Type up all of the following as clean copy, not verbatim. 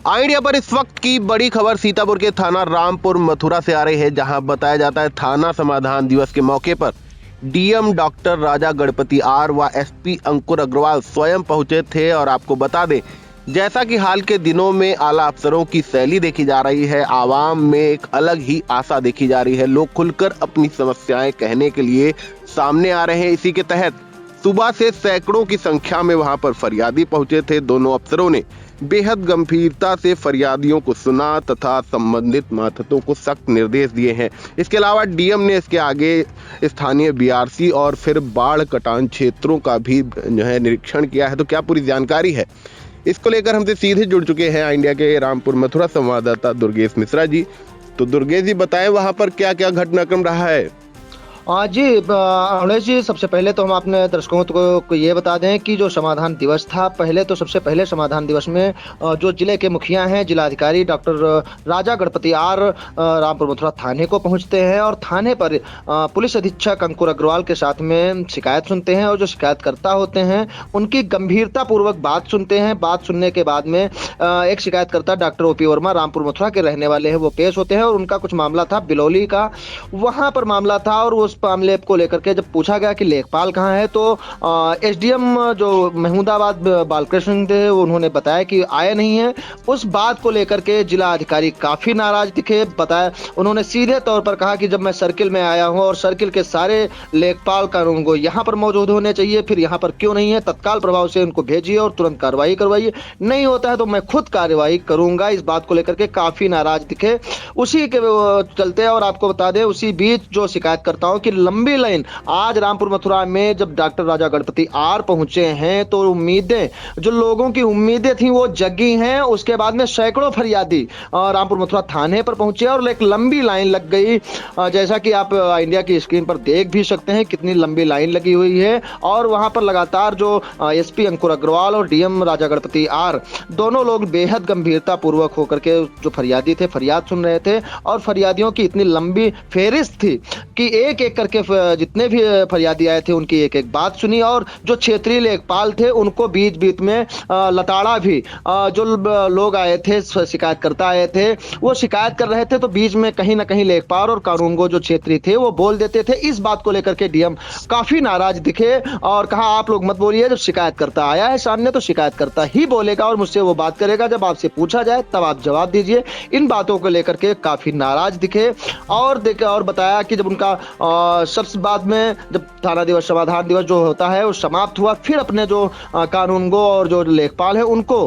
India पर इस वक्त की बड़ी खबर सीतापुर के थाना रामपुर मथुरा से आ रही है, जहां बताया जाता है थाना समाधान दिवस के मौके पर DM doctor Raja Ganapathi R व एसपी अंकुर अग्रवाल स्वयं पहुंचे थे। और आपको बता दें, जैसा कि हाल के दिनों में आला अफसरों की शैली देखी जा रही है, आवाम में एक अलग ही आशा देखी जा रही है। लोग खुलकर अपनी समस्याएं कहने के लिए सामने आ रहे हैं। इसी के तहत सुबह से सैकड़ों की संख्या में वहां पर फरियादी पहुंचे थे। दोनों अफसरों ने बेहद गंभीरता से फरियादियों को सुना तथा संबंधित मातहतों को सख्त निर्देश दिए हैं। इसके अलावा डीएम ने इसके आगे स्थानीय बीआरसी और फिर बाढ़ कटान क्षेत्रों का भी जो है निरीक्षण किया है। तो क्या पूरी जानकारी है, इसको लेकर हमसे सीधे जुड़ चुके हैं इंडिया के रामपुर मथुरा संवाददाता दुर्गेश मिश्रा जी। तो दुर्गेश जी, बताएं वहां पर क्या क्या घटनाक्रम रहा है। जी अमलेश जी, सबसे पहले तो हम अपने दर्शकों को ये बता दें कि जो समाधान दिवस था, सबसे पहले समाधान दिवस में जो जिले के मुखिया हैं, जिलाधिकारी डॉक्टर राजा गणपति आर रामपुर मथुरा थाने को पहुंचते हैं और थाने पर पुलिस अधीक्षक अंकुर अग्रवाल के साथ में शिकायत सुनते हैं और जो शिकायतकर्ता होते हैं उनकी गंभीरता पूर्वक बात सुनते हैं। बात सुनने के बाद में एक शिकायतकर्ता डॉक्टर ओपी वर्मा रामपुर मथुरा के रहने वाले हैं, वो पेश होते हैं और उनका कुछ मामला था बिलौली का, वहां पर मामला था। और उस मामले को लेकर के जब पूछा गया कि लेखपाल कहाँ है, तो एसडीएम जो महमूदाबाद बालकृष्ण थे, उन्होंने बताया कि आए नहीं है। उस बात को लेकर के जिला अधिकारी काफी नाराज दिखे। बताया, उन्होंने सीधे तौर पर कहा कि जब मैं सर्किल में आया हूं और सर्किल के सारे लेखपाल कानून को यहाँ पर मौजूद होने चाहिए, फिर यहाँ पर क्यों नहीं है, तत्काल प्रभाव से उनको भेजिए और तुरंत कार्रवाई करवाइए, नहीं होता है तो मैं खुद कार्रवाई करूंगा। इस बात को लेकर के काफी नाराज दिखे। उसी के चलते, और आपको बता दें, उसी बीच जो शिकायतकर्ताओं की लंबी लाइन आज रामपुर मथुरा में जब डॉक्टर राजा गणपति आर पहुंचे हैं, तो उम्मीदें, जो लोगों की उम्मीदें थी वो जगी हैं। उसके बाद में सैकड़ों फरियादी रामपुर मथुरा थाने पर पहुंचे और एक लंबी लाइन लग गई। जैसा कि आप इंडिया की स्क्रीन पर देख भी सकते हैं कितनी लंबी लाइन लगी हुई है। और वहां पर लगातार जो एसपी अंकुर अग्रवाल और डीएम राजा गणपति आर दोनों लोग बेहद गंभीरता पूर्वक होकर के जो फरियादी थे फरियाद सुन रहे थे। और फरियादियों की इतनी लंबी फेहरिस्त थी कि एक एक करके जितने भी फरियादी आए थे उनकी एक एक बात सुनी। और जो क्षेत्रीय लेखपाल थे उनको बीच बीच में लताड़ा भी। जो लोग आए थे, शिकायतकर्ता आए थे, वो शिकायत कर रहे थे, तो बीच में कहीं ना कहीं लेखपाल और कानूनगो जो क्षेत्रीय थे वो बोल देते थे। इस बात को लेकर के डीएम काफी नाराज दिखे और कहा, आप लोग मत बोलिए, जब शिकायतकर्ता आया है सामने तो शिकायतकर्ता ही बोलेगा और मुझसे वो बात करेगा, जब आपसे पूछा जाए तब आप जवाब दीजिए। इन बातों को लेकर के काफी नाराज दिखे। और बताया कि जब उनका सबसे बाद में जब थाना दिवस समाधान दिवस जो होता है वो समाप्त हुआ, फिर अपने जो कानूनगो और जो लेखपाल है उनको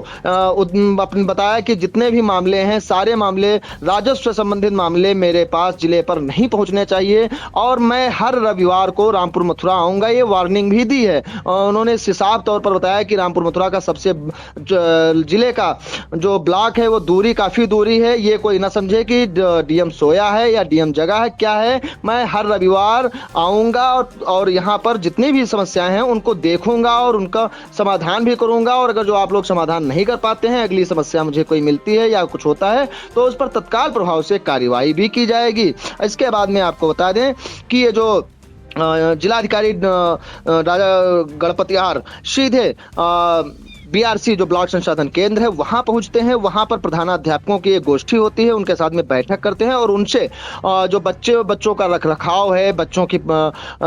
अपने बताया कि जितने भी मामले हैं, सारे मामले राजस्व संबंधित मामले मेरे पास जिले पर नहीं पहुंचने चाहिए और मैं हर रविवार को रामपुर मथुरा आऊंगा, ये वार्निंग भी दी है। उन्होंने साफ तौर पर बताया कि रामपुर मथुरा का सबसे जिले का जो ब्लॉक है वो काफी दूरी है। ये कोई ना समझे कि डीएम सोया है या डीएम जगह है, क्या है, मैं हर रविवार आऊंगा और यहाँ पर जितनी भी समस्याएं हैं उनको देखूंगा और उनका समाधान भी करूंगा। और अगर जो आप लोग समाधान नहीं कर पाते हैं, अगली समस्या मुझे कोई मिलती है या कुछ होता है, तो उस पर तत्काल प्रभाव से कार्रवाई भी की जाएगी। इसके बाद में आपको बता दें कि ये जो जिलाधिकारी राजा गणपति आर सीधे बीआरसी जो ब्लॉक संसाधन केंद्र है वहां पहुंचते हैं। वहां पर प्रधानाध्यापकों की एक गोष्ठी होती है, उनके साथ में बैठक करते हैं और उनसे जो बच्चों का रखरखाव है, बच्चों की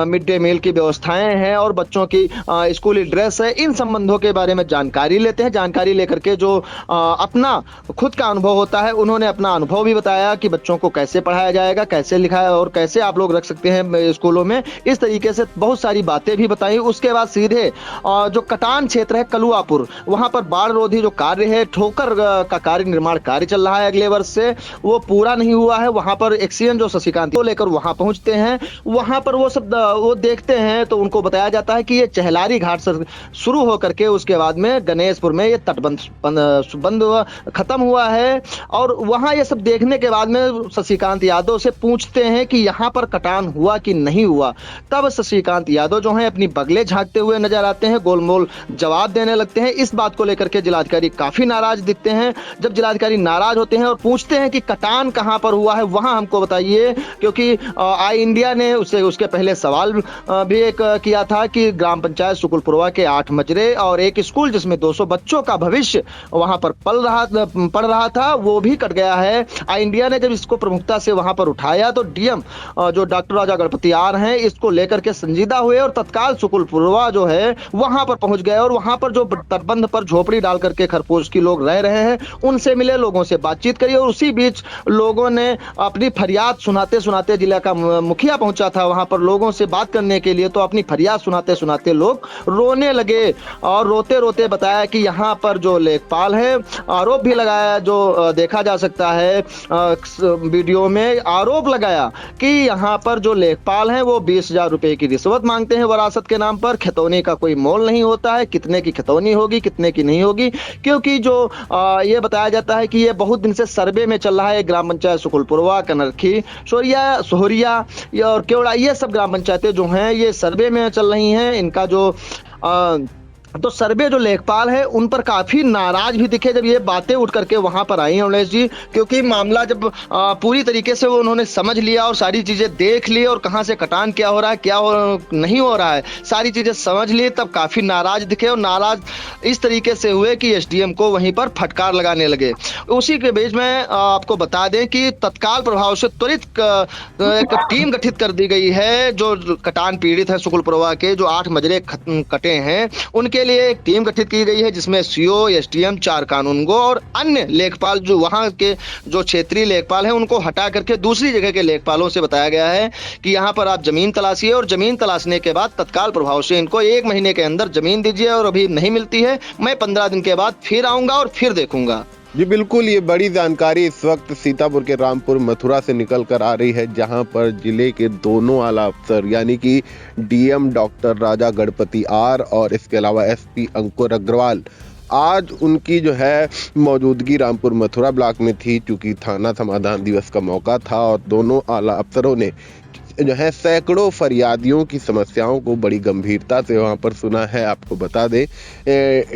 मिड डे मील की व्यवस्थाएं हैं और बच्चों की स्कूली ड्रेस है, इन संबंधों के बारे में जानकारी लेते हैं। जानकारी लेकर के जो अपना खुद का अनुभव होता है, उन्होंने अपना अनुभव भी बताया कि बच्चों को कैसे पढ़ाया जाएगा, कैसे लिखाया और कैसे आप लोग रख सकते हैं स्कूलों में। इस तरीके से बहुत सारी बातें भी बताई। उसके बाद सीधे जो कटान क्षेत्र है कलुआपुर, वहां पर बाढ़ रोधी जो कार्य है, ठोकर का कार्य, निर्माण कार्य चल रहा है अगले वर्ष से, वो पूरा नहीं हुआ है। वहां पर एक्सीएन जो शशिकांत को लेकर वहां पहुंचते हैं। वहां पर वो सब वो देखते हैं तो उनको बताया जाता है कि ये चहलारी घाट से शुरू होकर के उसके बाद में गणेशपुर में ये तटबंध खत्म हुआ है। और वहां ये सब देखने के बाद में शशिकांत यादव से पूछते हैं कि यहाँ पर कटान हुआ कि नहीं हुआ। तब शशिकांत यादव जो है अपनी बगले झांकते हुए नजर आते हैं, गोलमोल जवाब देने लगते हैं। इस बात को लेकर के जिलाधिकारी काफी नाराज दिखते हैं। जब जिलाधिकारी नाराज होते हैं और पूछते हैं कि कटान कहां पर हुआ है वहां हमको बताइए, क्योंकि आई इंडिया ने उसके पहले सवाल भी एक किया था कि ग्राम पंचायत सुकुलपुरवा के 8 मजरे और एक स्कूल जिसमें 200 बच्चों का भविष्य वहां पर पढ़ रहा था वो भी कट गया है। आई इंडिया ने जब इसको प्रमुखता से वहां पर उठाया तो डीएम जो डॉक्टर राजा गणपति आर हैं इसको लेकर के संजीदा हुए और तत्काल सुकुलपुरवा जो है वहां पर पहुंच गए और वहां पर जो तटबंध पर झोपड़ी डाल करके खरपोश की लोग रह रहे हैं उनसे मिले, लोगों से बातचीत करी और उसी बीच लोगों ने अपनी फरियाद सुनाते सुनाते, जिला का मुखिया पहुंचा था वहां पर लोगों से बात करने के लिए, तो अपनी फरियाद सुनाते सुनाते लोग रोने लगे और रोते रोते बताया कि यहाँ पर जो लेखपाल है, आरोप भी लगाया जो देखा जा सकता है वीडियो में, आरोप लगाया कि यहाँ पर जो लेखपाल हैं वो 20,000 रुपए की रिश्वत मांगते हैं वरासत के नाम पर। खतौनी का कोई मोल नहीं होता है, कितने की खतौनी होगी कितने की नहीं होगी, क्योंकि जो ये बताया जाता है कि ये बहुत दिन से सर्वे में चल रहा है। ग्राम पंचायत सुकुलपुरवा, कनरखी, सोहरिया और केवड़ा, ये सब ग्राम पंचायतें जो हैं ये सर्वे में चल रही हैं। इनका जो तो सर्वे जो लेखपाल है उन पर काफी नाराज भी दिखे जब ये बातें उठ करके वहां पर आई अमलेश जी, क्योंकि मामला जब पूरी तरीके से वो उन्होंने समझ लिया और सारी चीजें देख ली और कहां से कटान क्या हो रहा है क्या नहीं हो रहा है सारी चीजें समझ ली, तब काफी नाराज दिखे और नाराज इस तरीके से हुए कि एसडीएम को वहीं पर फटकार लगाने लगे। उसी के बीच में आपको बता दें कि तत्काल प्रभाव से त्वरित एक टीम गठित कर दी गई है जो कटान पीड़ित है सुकुलपुरवा के, जो 8 मजरे कटे हैं उनके लिए एक टीम गठित की गई है जिसमें सीओ, एसडीएम, 4 कानूनगो और अन्य लेखपाल जो वहां के जो क्षेत्रीय लेखपाल हैं उनको हटा करके दूसरी जगह के लेखपालों से बताया गया है कि यहां पर आप जमीन तलाशिए और जमीन तलाशने के बाद तत्काल प्रभाव से इनको 1 महीने के अंदर जमीन दीजिए और अभी नहीं मिलती है मैं 15 दिन के बाद फिर आऊंगा और फिर देखूंगा। जी बिल्कुल, ये बड़ी जानकारी इस वक्त सीतापुर के रामपुर मथुरा से निकल कर आ रही है, जहां पर जिले के दोनों आला अफसर यानी कि DM doctor Raja Ganapathi R और इसके अलावा एसपी अंकुर अग्रवाल, आज उनकी जो है मौजूदगी रामपुर मथुरा ब्लॉक में थी, चूंकि थाना समाधान दिवस का मौका था और दोनों आला अफसरों ने जो है सैकड़ों फरियादियों की समस्याओं को बड़ी गंभीरता से वहां पर सुना है। आपको बता दें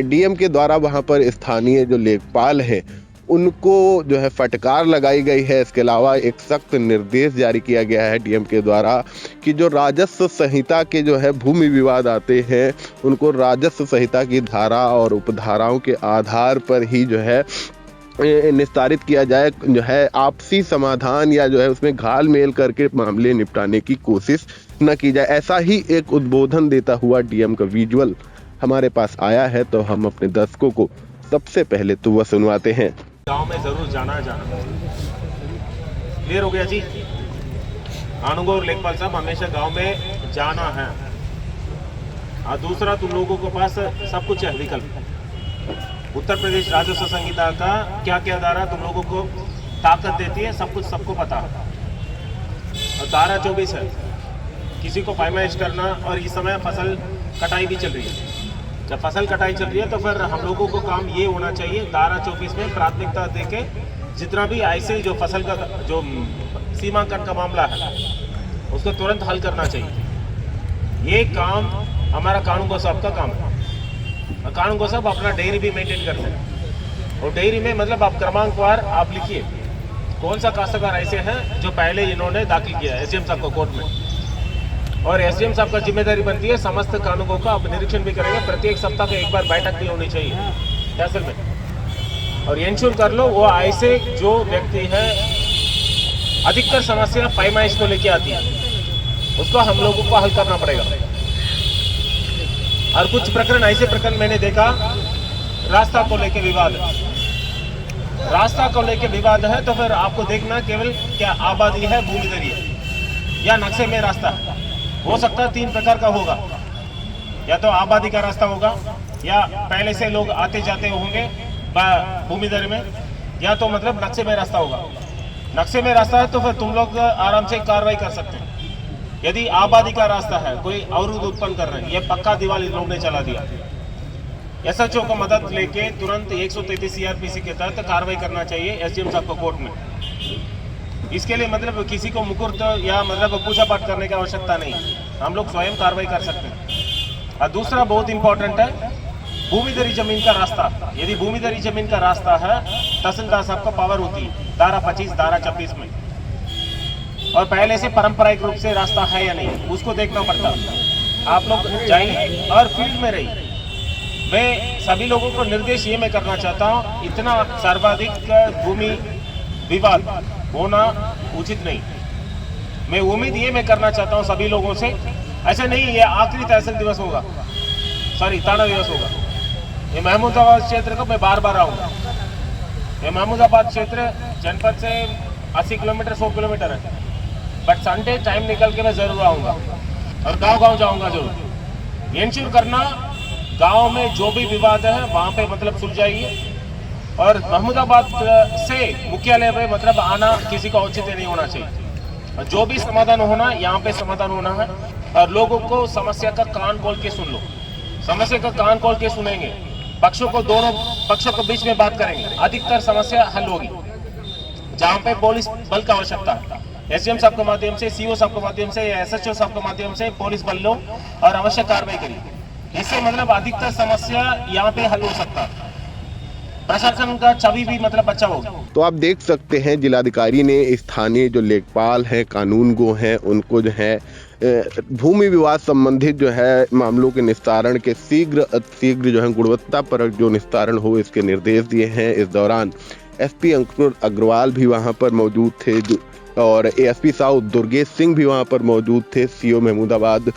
डीएम के द्वारा वहां पर स्थानीय जो लेखपाल हैं उनको जो है फटकार लगाई गई है। इसके अलावा एक सख्त निर्देश जारी किया गया है डीएम के द्वारा कि जो राजस्व संहिता के जो है भूमि विवाद आते हैं उनको राजस्व संहिता की धारा और उपधाराओं के आधार पर ही जो है निस्तारित किया जाए, जो है आपसी समाधान या जो है उसमें घाल मेल करके मामले निपटाने की कोशिश न की जाए। ऐसा ही एक उद्बोधन देता हुआ डीएम का विजुअल हमारे पास आया है, तो हम अपने दर्शकों को सबसे पहले तो वह सुनवाते हैं। गांव में जरूर जाना क्लियर हो गया जी। कानूनगो और लेखपाल साहब हमेशा गांव में जाना है। और दूसरा, तुम लोगों के पास सब कुछ है विकल्प। उत्तर प्रदेश राजस्व संहिता का क्या क्या धारा तुम लोगों को ताकत देती है सब कुछ सबको पता है। और धारा 24 है किसी को पैमाइश करना, और इस समय फसल कटाई भी चल रही है। जब फसल कटाई चल रही है तो फिर हम लोगों को काम ये होना चाहिए, धारा 24 में प्राथमिकता देके जितना भी ऐसे जो फसल का जो सीमांकन का मामला है उसको तुरंत हल करना चाहिए। ये काम हमारा कानूनगो साहब का काम है। कानूनगो साहब अपना डेयरी भी मेंटेन करते हैं और डेयरी में मतलब आप क्रमांकवार आप लिखिए कौन सा काश्तकार ऐसे हैं जो पहले इन्होंने दाखिल किया है एसडीएम साहब को कोर्ट में। और एसडीएम साहब का जिम्मेदारी बनती है समस्त कानूनों का आप निरीक्षण भी करेंगे, प्रत्येक सप्ताह में एक बार बैठक भी होनी चाहिए तहसील में। और इंश्योर कर लो वो ऐसे जो व्यक्ति है अधिकतर समस्या पैमाइश को लेके आती है उसको हम लोगों को हल करना पड़ेगा। और कुछ प्रकरण ऐसे प्रकरण मैंने देखा रास्ता को लेके विवाद है, रास्ता को लेके विवाद है तो फिर आपको देखना केवल क्या आबादी है, भूमिधरी है या नक्शे में रास्ता है। हो सकता है 3 प्रकार का होगा, या तो आबादी का रास्ता होगा या पहले से लोग आते जाते होंगे भूमिधरी में, या तो मतलब नक्शे में रास्ता होगा। नक्शे में रास्ता है तो फिर तुम लोग आराम से कार्रवाई कर सकते हैं। यदि आबादी का रास्ता है कोई अवरोध उत्पन्न कर रहे हैं, ये पक्का दीवार इन लोगों ने चला दिया, एसएचओ का मदद लेके तुरंत 133 सीआरपीसी के तहत कार्रवाई करना चाहिए एसडीएम साहब को कोर्ट में। इसके लिए मतलब किसी को मुकुर्त या मतलब पूजा पाठ करने की आवश्यकता नहीं, हम लोग स्वयं कार्रवाई कर सकते हैं। और दूसरा बहुत इंपॉर्टेंट है भूमिधरी जमीन का रास्ता, यदि भूमिधरी जमीन का रास्ता है, तहसीलदार साहब का पावर होती है धारा 25 धारा 26 में, और पहले से पारंपरिक रूप से रास्ता है या नहीं उसको देखना पड़ता। आप लोग जाइए और फील्ड में रहिए। मैं सभी लोगों को निर्देश ये मैं करना चाहता हूँ, इतना सर्वाधिक भूमि विवाद होना उचित नहीं। मैं उम्मीद ये मैं करना चाहता हूँ सभी लोगों से, ऐसा नहीं ये आखिरी तहसील दिवस होगा, सॉरी थाना दिवस होगा। ये महमूदाबाद क्षेत्र को मैं बार बार आऊँगा। ये महमूदाबाद क्षेत्र जनपद से 80 किलोमीटर 100 किलोमीटर है, बट संडे टाइम निकल के मैं ज़रूर आऊँगा और गांव-गांव जाऊँगा जरूर। इंश्योर करना गांव में जो भी विवाद है वहाँ पे मतलब सुलझाइए, और महमूदाबाद से मुख्यालय पे मतलब आना किसी का औचित्य नहीं होना चाहिए। और जो भी समाधान होना यहाँ पे समाधान होना है, और लोगों को समस्या का कान खोल के सुन लो। समस्या का कान खोल के सुनेंगे, पक्षों को दोनों पक्षों के बीच में बात करेंगे, अधिकतर समस्या हल होगी। जहाँ पे पुलिस बल का आवश्यकता है, एसडीएम साहब के माध्यम से, सीओ साहब के माध्यम से, एसएचओ साहब के माध्यम से पुलिस बल लो और आवश्यक कार्रवाई करिए। इससे मतलब अधिकतर समस्या यहाँ पे हल हो सकता है, प्रशासन का छवि भी मतलब अच्छा होगा। तो आप देख सकते हैं जिलाधिकारी ने स्थानीय जो लेखपाल हैं, कानूनगो हैं, उनको जो है भूमि विवाद संबंधित जो है मामलों के निस्तारण के शीघ्र जो है गुणवत्ता पर जो निस्तारण हो इसके निर्देश दिए हैं। इस दौरान एसपी अंकुर अग्रवाल भी वहां पर मौजूद थे और एएसपी साउथ दुर्गेश सिंह भी वहां पर मौजूद थे। सीओ महमूदाबाद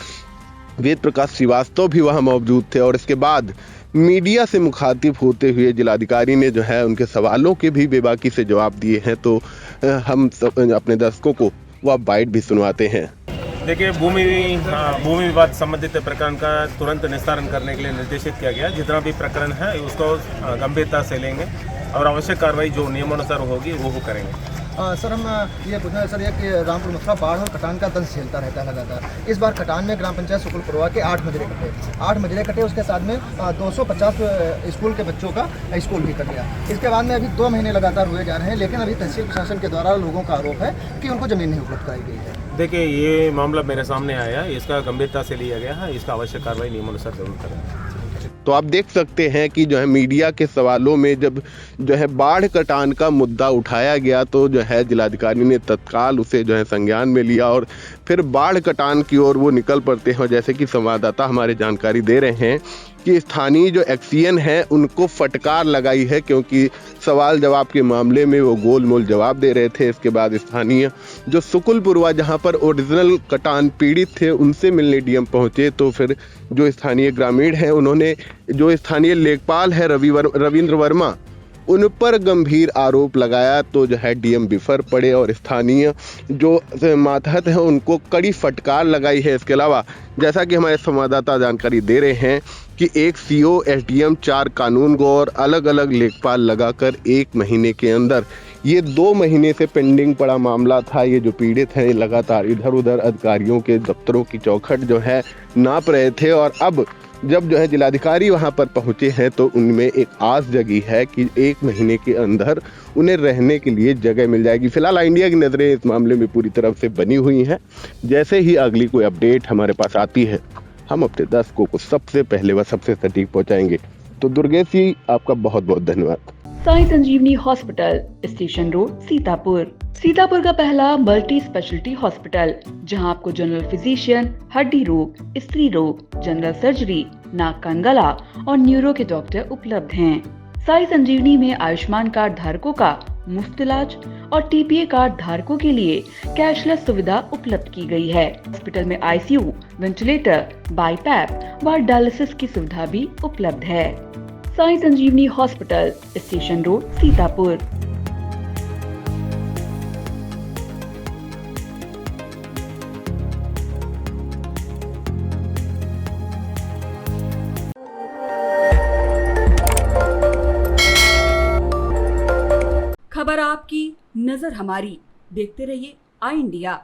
वेद प्रकाश श्रीवास्तव भी वहां मौजूद थे, और इसके बाद मीडिया से मुखातिब होते हुए जिलाधिकारी ने जो है उनके सवालों के भी बेबाकी से जवाब दिए हैं। तो हम अपने दर्शकों को वह बाइट भी सुनवाते हैं। देखिए, भूमि विवाद संबंधित प्रकरण का तुरंत निस्तारण करने के लिए निर्देशित किया गया। जितना भी प्रकरण है उसको गंभीरता से लेंगे और आवश्यक कार्रवाई जो नियमानुसार होगी वो करेंगे। सर, हम ये पूछना है सर, ये कि रामपुर मथुरा बाढ़ और कटान का दंश झेलता रहता है लगातार। इस बार कटान में ग्राम पंचायत सुकुलपुरवा के 8 मजरे कटे, उसके साथ में 250 स्कूल के बच्चों का स्कूल भी कट गया। इसके बाद में अभी 2 महीने लगातार हुए जा रहे हैं, लेकिन अभी तहसील प्रशासन के द्वारा लोगों का आरोप है कि उनको जमीन नहीं उपलब्ध कराई गई है। देखिए, ये मामला मेरे सामने आया है, इसका गंभीरता से लिया गया है, इसका आवश्यक कार्रवाई नियमानुसार जरूर करेंगे। तो आप देख सकते हैं कि जो है मीडिया के सवालों में जब जो है बाढ़ कटान का मुद्दा उठाया गया तो जो है जिलाधिकारी ने तत्काल उसे जो है संज्ञान में लिया और फिर बाढ़ कटान की ओर वो निकल पड़ते हैं। जैसे कि संवाददाता हमारे जानकारी दे रहे हैं कि स्थानीय जो एक्सीएन है उनको फटकार लगाई है, क्योंकि सवाल जवाब के मामले में वो गोलमोल जवाब दे रहे थे। इसके बाद स्थानीय जो सुकुलपुरवा जहां पर ओरिजिनल कटान पीड़ित थे उनसे मिलने डीएम पहुंचे, तो फिर जो स्थानीय ग्रामीण हैं उन्होंने जो स्थानीय लेखपाल है रविंद्र वर्मा उन पर गंभीर आरोप लगाया। तो जो है डीएम बिफर पड़े और स्थानीय जो मातहत हैं उनको कड़ी फटकार लगाई है। इसके अलावा जैसा कि हमारे संवाददाता जानकारी दे रहे हैं कि एक सीओ, एसडीएम, 4 कानूनगो और अलग अलग लेखपाल लगाकर 1 महीने के अंदर, ये 2 महीने से पेंडिंग पड़ा मामला था। ये जो पीड़ित हैं लगातार इधर उधर अधिकारियों के दफ्तरों की चौखट जो है नाप रहे थे, और अब जब जो है जिलाधिकारी वहां पर पहुंचे हैं तो उनमें एक आस जगी है कि 1 महीने के अंदर उन्हें रहने के लिए जगह मिल जाएगी। फिलहाल इंडिया की नजरें इस मामले में पूरी तरफ से बनी हुई हैं। जैसे ही अगली कोई अपडेट हमारे पास आती है हम अपने दर्शकों को सबसे पहले व सबसे सटीक पहुंचाएंगे। तो दुर्गेश जी, आपका बहुत बहुत धन्यवाद। साई संजीवनी हॉस्पिटल, स्टेशन रोड, सीतापुर का पहला मल्टी स्पेशलिटी हॉस्पिटल, जहां आपको जनरल फिजिशियन, हड्डी रोग, स्त्री रोग, जनरल सर्जरी, नाक कान गला और न्यूरो के डॉक्टर उपलब्ध हैं। साई संजीवनी में आयुष्मान कार्ड धारकों का मुफ्त इलाज और टीपीए कार्ड धारकों के लिए कैशलेस सुविधा उपलब्ध की गई है। हॉस्पिटल में आईसीयू, वेंटिलेटर, बाईपैप व डायलिसिस की सुविधा भी उपलब्ध है। साई संजीवनी हॉस्पिटल, स्टेशन रोड, सीतापुर। खबर आपकी, नजर हमारी। देखते रहिए आई इंडिया।